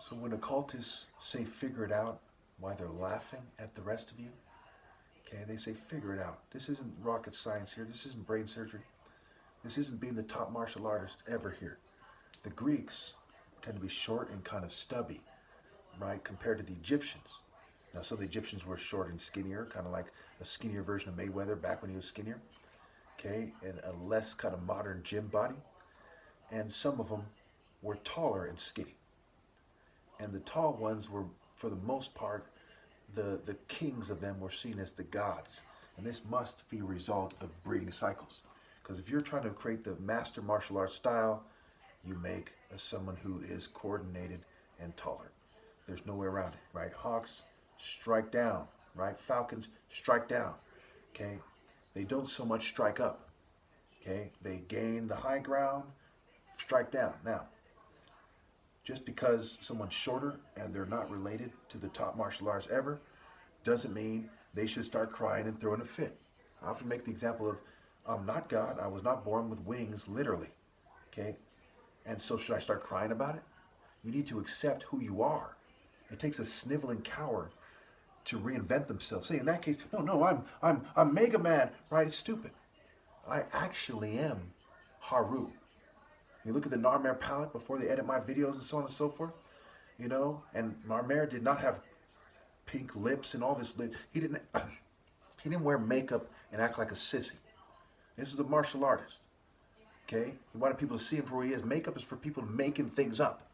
So when occultists say figure it out, why they're laughing at the rest of you, okay, they say figure it out. This isn't rocket science here. This isn't brain surgery. This isn't being the top martial artist ever here. The Greeks tend to be short and kind of stubby, right, compared to the Egyptians. Now, some of the Egyptians were short and skinnier, kind of like a skinnier version of Mayweather back when he was skinnier, okay, and a less kind of modern gym body. And some of them were taller and skinny. And the tall ones were, for the most part, the kings of them were seen as the gods. And this must be a result of breeding cycles. Because if you're trying to create the master martial arts style, you make someone who is coordinated and taller. There's no way around it, right? Hawks strike down, right? Falcons strike down, okay? They don't so much strike up, okay? They gain the high ground, strike down. Now, just because someone's shorter and they're not related to the top martial arts ever, doesn't mean they should start crying and throwing a fit. I often make the example of, I'm not God, I was not born with wings, literally, okay? And so should I start crying about it? You need to accept who you are. It takes a sniveling coward to reinvent themselves. Say, in that case, no, I'm Mega Man, right? It's stupid. I actually am Haru. You look at the Narmer palette before they edit my videos and so on and so forth, you know, and Narmer did not have pink lips and all this. He didn't wear makeup and act like a sissy. This is a martial artist, okay? He wanted people to see him for who he is. Makeup is for people making things up,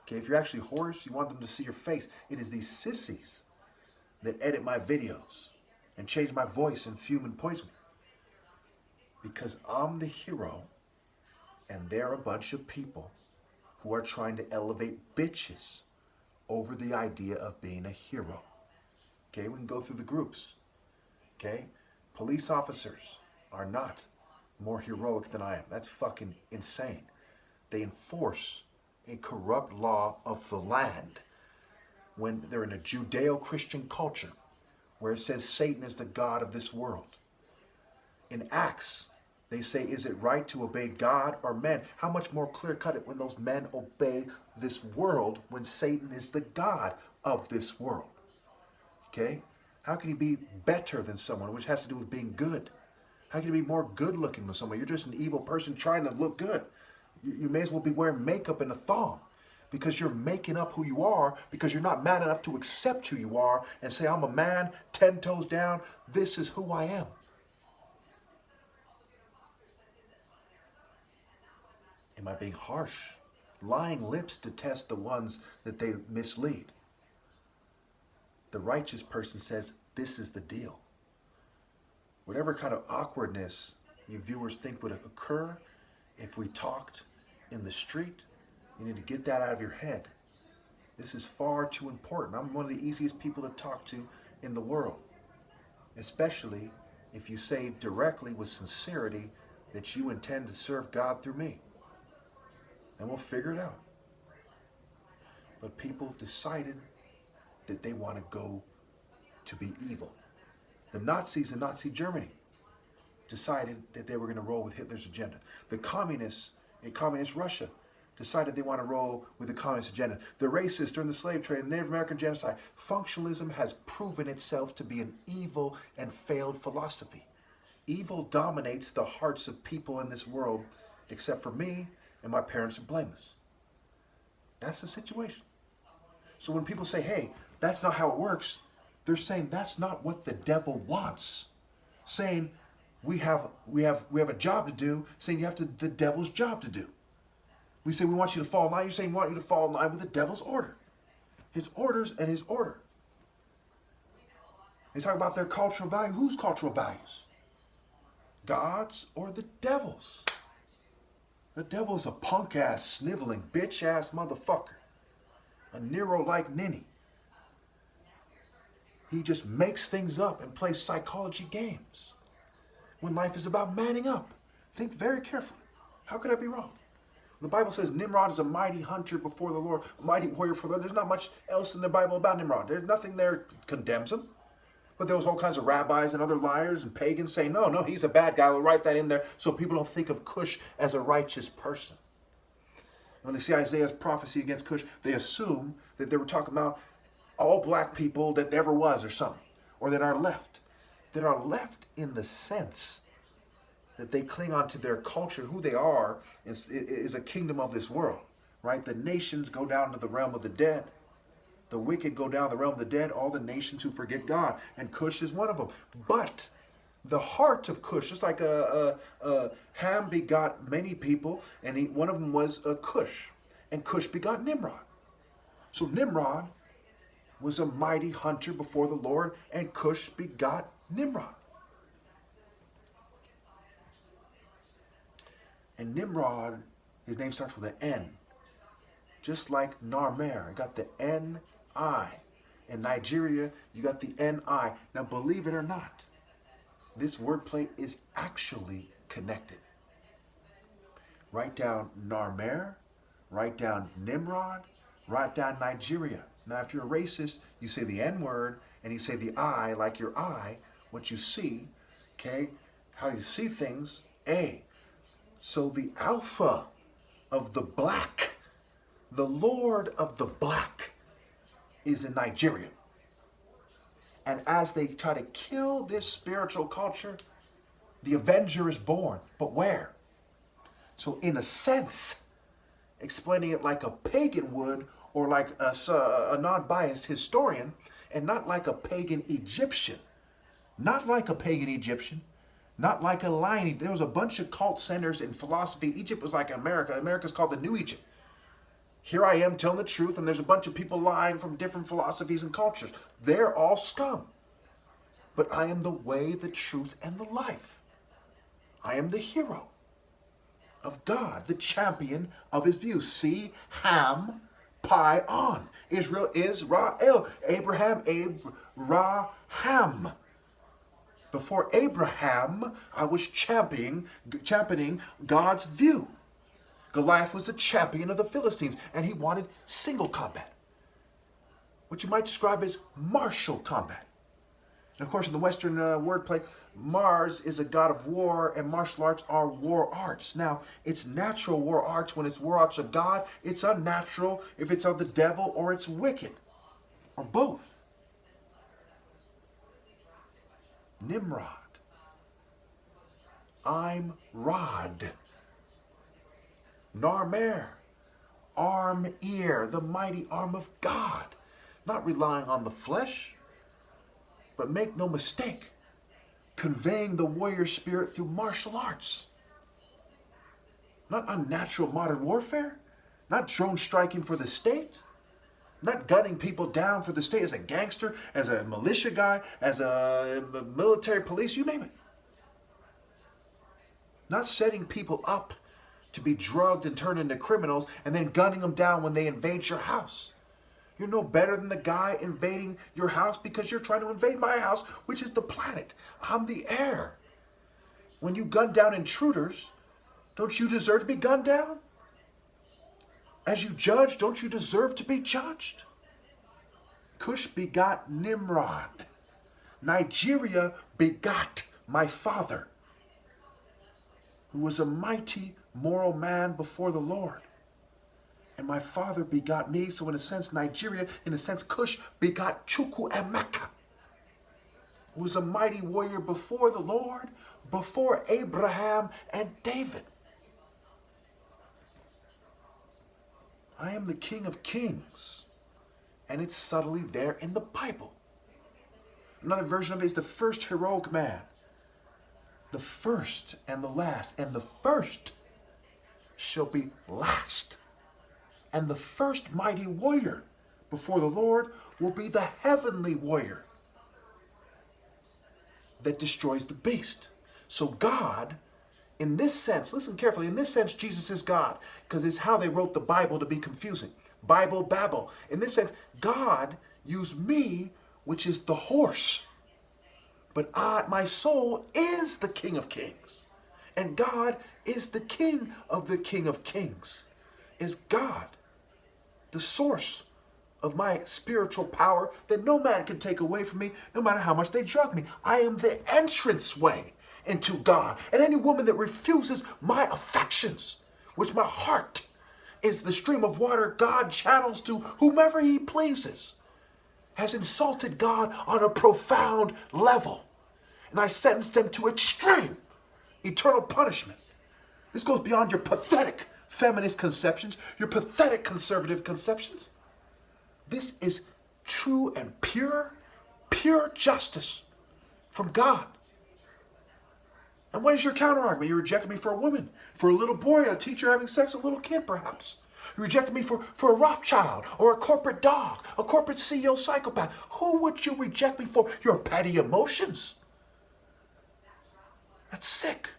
okay? If you're actually Horus, you want them to see your face. It is these sissies that edit my videos and change my voice and fume and poison me. Because I'm the hero and they're a bunch of people who are trying to elevate bitches over the idea of being a hero. Okay, we can go through the groups. Okay, police officers are not more heroic than I am. That's fucking insane. They enforce a corrupt law of the land when they're in a Judeo-Christian culture where it says Satan is the god of this world. In Acts, they say, is it right to obey God or men? How much more clear-cut it when those men obey this world when Satan is the god of this world? Okay? How can you be better than someone, which has to do with being good? How can you be more good-looking than someone? You're just an evil person trying to look good. You may as well be wearing makeup and a thong because you're making up who you are because you're not man enough to accept who you are and say, I'm a man, 10 toes down, this is who I am. Am I being harsh? Lying lips detest the ones that they mislead. The righteous person says, this is the deal. Whatever kind of awkwardness you viewers think would occur if we talked in the street, you need to get that out of your head. This is far too important. I'm one of the easiest people to talk to in the world, especially if you say directly with sincerity that you intend to serve God through me. And we'll figure it out. But people decided that they want to go to be evil. The Nazis in Nazi Germany decided that they were going to roll with Hitler's agenda. The communists in communist Russia decided they want to roll with the communist agenda. The racists during the slave trade and Native American genocide. Functionalism has proven itself to be an evil and failed philosophy. Evil dominates the hearts of people in this world, except for me and my parents are blameless. That's the situation. So when people say, hey, that's not how it works, they're saying that's not what the devil wants. Saying we have a job to do, saying you have the devil's job to do. We say we want you to fall in line, you're saying we want you to fall in line with the devil's order. His orders and his order. They talk about their cultural value. Whose cultural values? God's or the devil's? The devil is a punk-ass, sniveling, bitch-ass motherfucker. A Nero-like ninny. He just makes things up and plays psychology games. When life is about manning up. Think very carefully. How could I be wrong? The Bible says Nimrod is a mighty hunter before the Lord, a mighty warrior for the Lord. There's not much else in the Bible about Nimrod. There's nothing there condemns him. But there was all kinds of rabbis and other liars and pagans saying, no, he's a bad guy. We'll write that in there so people don't think of Cush as a righteous person. When they see Isaiah's prophecy against Cush, they assume that they were talking about all black people that ever was or something, or that are left. That are left in the sense that they cling on to their culture. Who they are is a kingdom of this world, right? The nations go down to the realm of the dead. The wicked go down the realm of the dead, all the nations who forget God. And Cush is one of them. But the heart of Cush, just like Ham begot many people, and one of them was Cush. And Cush begot Nimrod. So Nimrod was a mighty hunter before the Lord, and Cush begot Nimrod. And Nimrod, his name starts with an N. Just like Narmer, got the N-I. In Nigeria, you got the N-I. Now, believe it or not, this wordplay is actually connected. Write down Narmer, write down Nimrod, write down Nigeria. Now, if you're a racist, you say the N word and you say the I, like your eye, what you see, okay? How you see things, A. So the Alpha of the black, the Lord of the black, is in Nigeria. And as they try to kill this spiritual culture, the Avenger is born. But where? So in a sense, explaining it like a pagan would, or like a non-biased historian, and not like a pagan Egyptian. Not like a pagan Egyptian. Not like a lying. There was a bunch of cult centers in philosophy. Egypt was like America. America's called the New Egypt. Here I am telling the truth, and there's a bunch of people lying from different philosophies and cultures. They're all scum. But I am the way, the truth, and the life. I am the hero of God, the champion of his views. See, Ham, Pi, on. Israel, Israel. Abraham, Abraham. Before Abraham, I was championing God's view. Goliath was the champion of the Philistines, and he wanted single combat, which you might describe as martial combat. And of course, in the Western wordplay, Mars is a god of war, and martial arts are war arts. Now, it's natural war arts when it's war arts of God. It's unnatural if it's of the devil or it's wicked, or both. Nimrod. I'm Rod. Narmer. Arm, ear, the mighty arm of God. Not relying on the flesh, but make no mistake, conveying the warrior spirit through martial arts. Not unnatural modern warfare. Not drone striking for the state. Not gunning people down for the state as a gangster, as a militia guy, as a military police, you name it. Not setting people up to be drugged and turned into criminals and then gunning them down when they invade your house. You're no better than the guy invading your house because you're trying to invade my house, which is the planet. I'm the air. When you gun down intruders, don't you deserve to be gunned down? As you judge, don't you deserve to be judged? Cush begot Nimrod. Nigeria begot my father, who was a mighty moral man before the Lord. And my father begot me, so in a sense, Nigeria, in a sense, Cush begot Chukwu Emeka, who was a mighty warrior before the Lord, before Abraham and David. I am the King of Kings, and it's subtly there in the Bible. Another version of it is the first heroic man, the first and the last, and the first shall be last. And the first mighty warrior before the Lord will be the heavenly warrior that destroys the beast. So God, in this sense, listen carefully, in this sense, Jesus is God, because it's how they wrote the Bible to be confusing. Bible, babble. In this sense, God used me, which is the horse. But my soul is the King of Kings. And God is the King of the King of Kings. Is God, the source of my spiritual power that no man can take away from me, no matter how much they drug me. I am the entranceway into God. And any woman that refuses my affections, which my heart is the stream of water God channels to whomever he pleases, has insulted God on a profound level. And I sentenced them to extreme, eternal punishment. This goes beyond your pathetic feminist conceptions, your pathetic conservative conceptions. This is true and pure justice from God. And what is your counter-argument? You rejected me for a woman, for a little boy, a teacher having sex with a little kid, perhaps. You rejected me for a Rothschild or a corporate dog, a corporate CEO psychopath. Who would you reject me for? Your petty emotions. That's sick.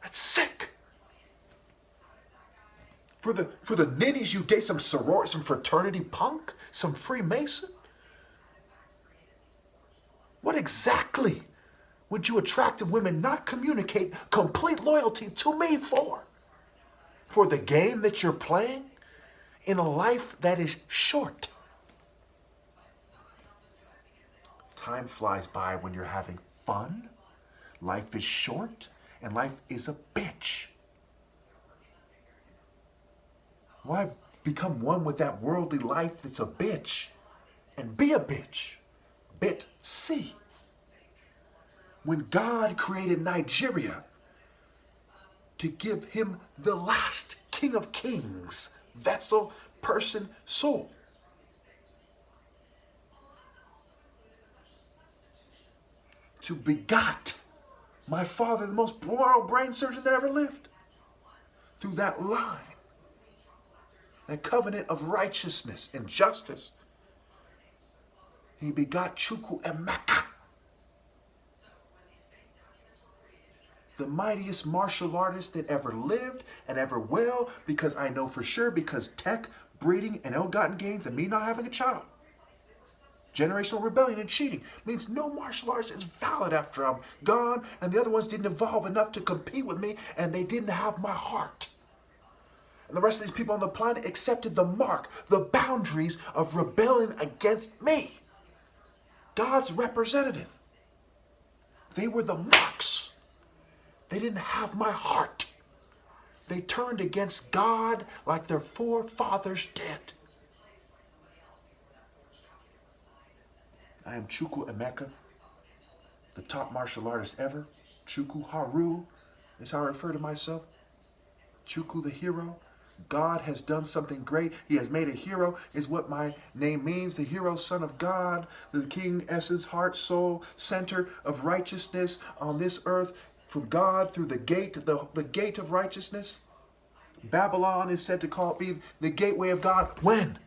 That's sick. For the ninnies, you date some sorority, some fraternity punk, some Freemason? What exactly would you attractive women not communicate complete loyalty to me for? For the game that you're playing in a life that is short. Time flies by when you're having fun. Life is short and life is a bitch. Why become one with that worldly life that's a bitch and be a bitch? Bit C. When God created Nigeria to give him the last King of Kings, vessel, person, soul. To begot my father, the most moral brain surgeon that ever lived. Through that line, that covenant of righteousness and justice, he begot Chukwu Emeka, the mightiest martial artist that ever lived and ever will, because I know for sure, because tech, breeding, and ill-gotten gains, and me not having a child, generational rebellion and cheating, means no martial arts is valid after I'm gone, and the other ones didn't evolve enough to compete with me, and they didn't have my heart. And the rest of these people on the planet accepted the mark, the boundaries of rebelling against me. God's representative. They were the marks. They didn't have my heart. They turned against God like their forefathers did. I am Chukwu Emeka, the top martial artist ever. Chukwu Haru is how I refer to myself. Chukwu the hero. God has done something great. He has made a hero, is what my name means. The hero, son of God, the king, essence, heart, soul, center of righteousness on this earth, from God through the gate, the gate of righteousness. Babylon is said to be the gateway of God. When?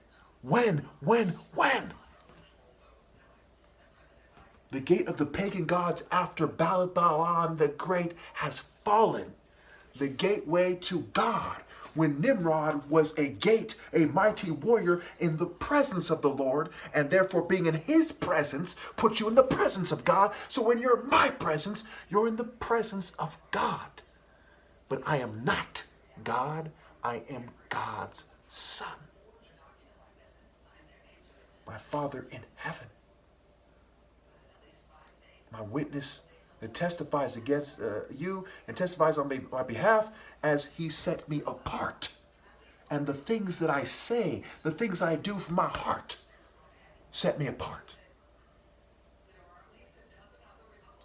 The gate of the pagan gods after Babylon the Great has fallen. The gateway to God. When Nimrod was a gate, a mighty warrior in the presence of the Lord, and therefore being in his presence, put you in the presence of God. So when you're in my presence, you're in the presence of God. But I am not God, I am God's son. My Father in heaven. My witness that testifies against you and testifies on my behalf as he set me apart. And the things that I say, the things I do from my heart, set me apart.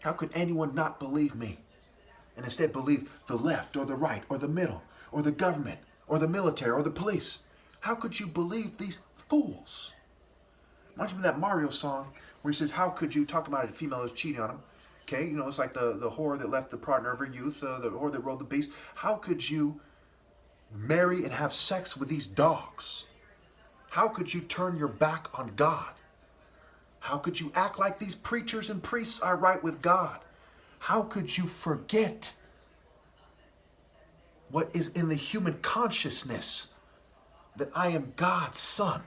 How could anyone not believe me and instead believe the left or the right or the middle or the government or the military or the police? How could you believe these fools? Reminds me of that Mario song where he says, how could you talk about a female who's cheating on him? Okay, you know, it's like the whore that left the partner of her youth, the whore that rode the beast. How could you marry and have sex with these dogs? How could you turn your back on God? How could you act like these preachers and priests are right with God? How could you forget what is in the human consciousness, that I am God's son?